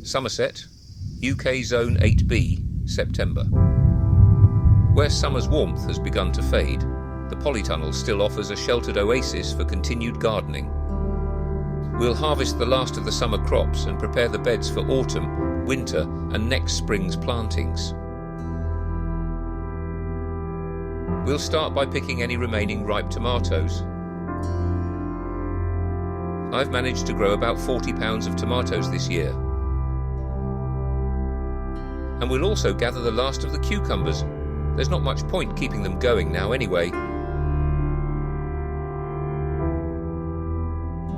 Somerset, UK Zone 8B, September. Where summer's warmth has begun to fade, the Polytunnel still offers a sheltered oasis for continued gardening. We'll harvest the last of the summer crops and prepare the beds for autumn, winter and next spring's plantings. We'll start by picking any remaining ripe tomatoes. I've managed to grow about 40 pounds of tomatoes this year. And we'll also gather the last of the cucumbers. There's not much point keeping them going now anyway.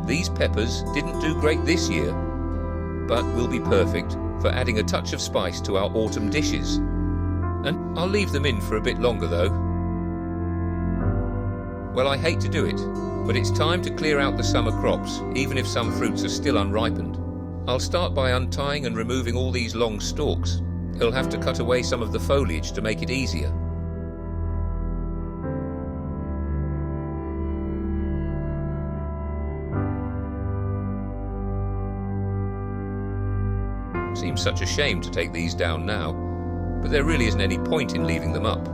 These peppers didn't do great this year, but will be perfect for adding a touch of spice to our autumn dishes. And I'll leave them in for a bit longer though. Well, I hate to do it, but it's time to clear out the summer crops, even if some fruits are still unripened. I'll start by untying and removing all these long stalks. I'll have to cut away some of the foliage to make it easier. Seems such a shame to take these down now, but there really isn't any point in leaving them up.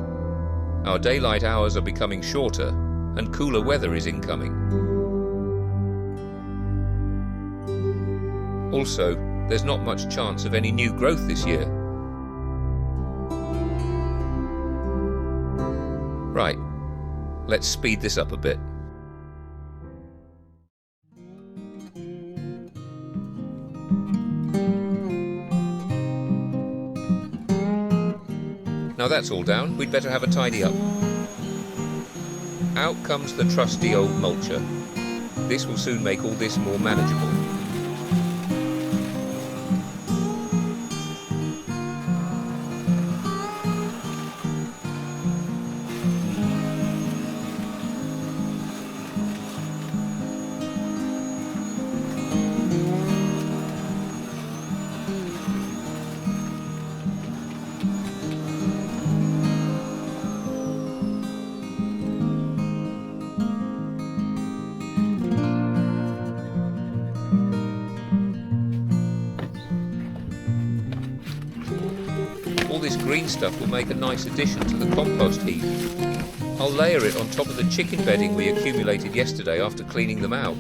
Our daylight hours are becoming shorter, and cooler weather is incoming. Also, there's not much chance of any new growth this year. Right, let's speed this up a bit. Now that's all down, we'd better have a tidy up. Out comes the trusty old mulcher. This will soon make all this more manageable. All this green stuff will make a nice addition to the compost heap. I'll layer it on top of the chicken bedding we accumulated yesterday after cleaning them out.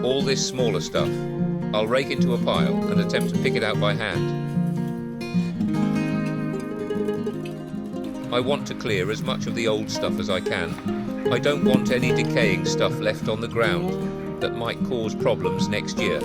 All this smaller stuff, I'll rake into a pile and attempt to pick it out by hand. I want to clear as much of the old stuff as I can. I don't want any decaying stuff left on the ground that might cause problems next year.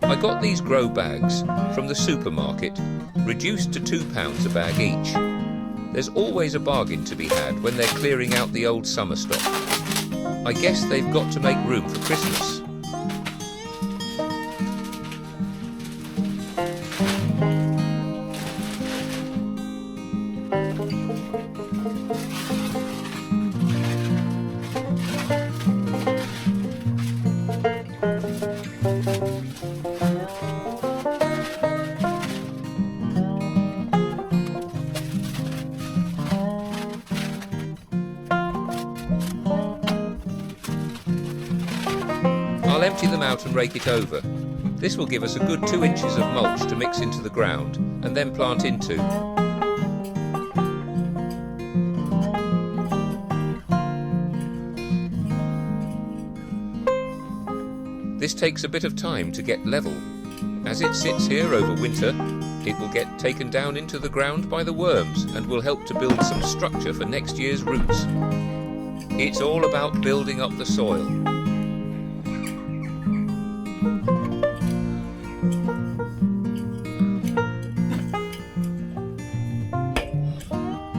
I got these grow bags from the supermarket, reduced to £2 a bag each. There's always a bargain to be had when they're clearing out the old summer stock. I guess they've got to make room for Christmas. I'll empty them out and rake it over. This will give us a good 2 inches of mulch to mix into the ground and then plant into. This takes a bit of time to get level. As it sits here over winter, it will get taken down into the ground by the worms and will help to build some structure for next year's roots. It's all about building up the soil.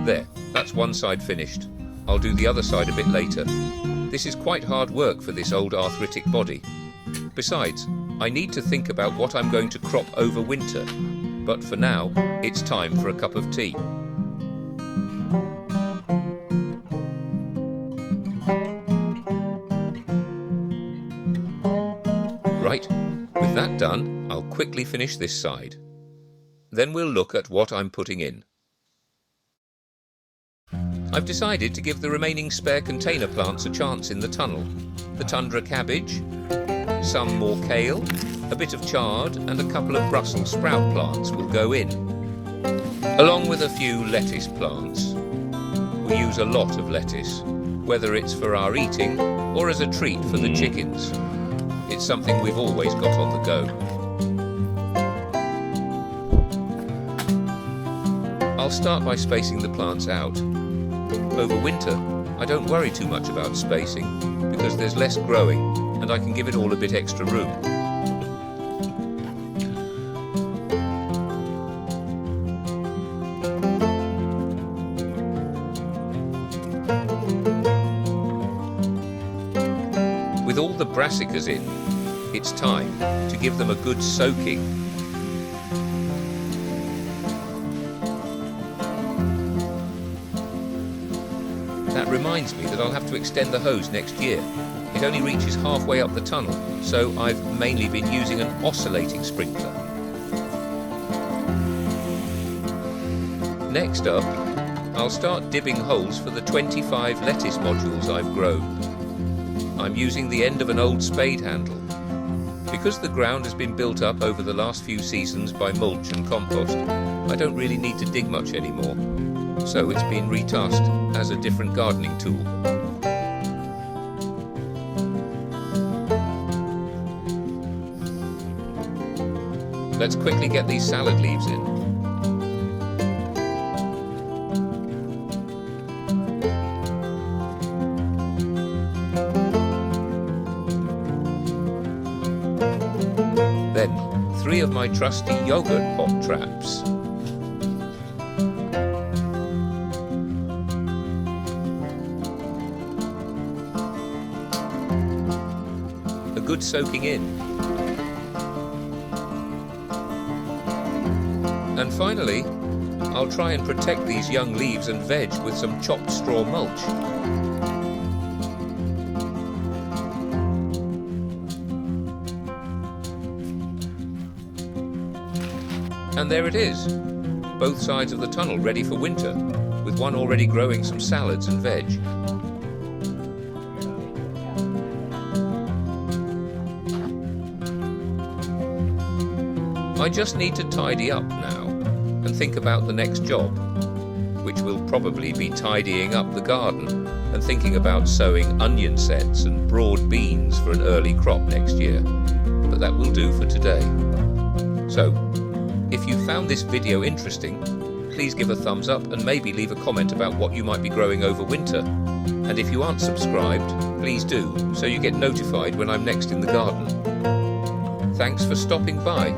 There, that's one side finished. I'll do the other side a bit later. This is quite hard work for this old arthritic body. Besides, I need to think about what I'm going to crop over winter. But for now, it's time for a cup of tea. Right, with that done, I'll quickly finish this side. Then we'll look at what I'm putting in. I've decided to give the remaining spare container plants a chance in the tunnel. The tundra cabbage, some more kale, a bit of chard and a couple of Brussels sprout plants will go in, along with a few lettuce plants. We use a lot of lettuce, whether it's for our eating or as a treat for the chickens. It's something we've always got on the go. I'll start by spacing the plants out. Over winter, I don't worry too much about spacing because there's less growing and I can give it all a bit extra room. With all the brassicas in, it's time to give them a good soaking. That reminds me that I'll have to extend the hose next year. It only reaches halfway up the tunnel, so I've mainly been using an oscillating sprinkler. Next up, I'll start dibbing holes for the 25 lettuce modules I've grown. I'm using the end of an old spade handle. Because the ground has been built up over the last few seasons by mulch and compost, I don't really need to dig much anymore. So it's been retasked as a different gardening tool. Let's quickly get these salad leaves in. Then, 3 of my trusty yogurt pot traps. Good soaking in. And finally, I'll try and protect these young leaves and veg with some chopped straw mulch. And there it is, both sides of the tunnel ready for winter, with one already growing some salads and veg. I just need to tidy up now and think about the next job, which will probably be tidying up the garden and thinking about sowing onion sets and broad beans for an early crop next year. But that will do for today. So, if you found this video interesting, please give a thumbs up and maybe leave a comment about what you might be growing over winter. And if you aren't subscribed, please do, so you get notified when I'm next in the garden. Thanks for stopping by,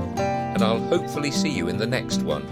and I'll hopefully see you in the next one.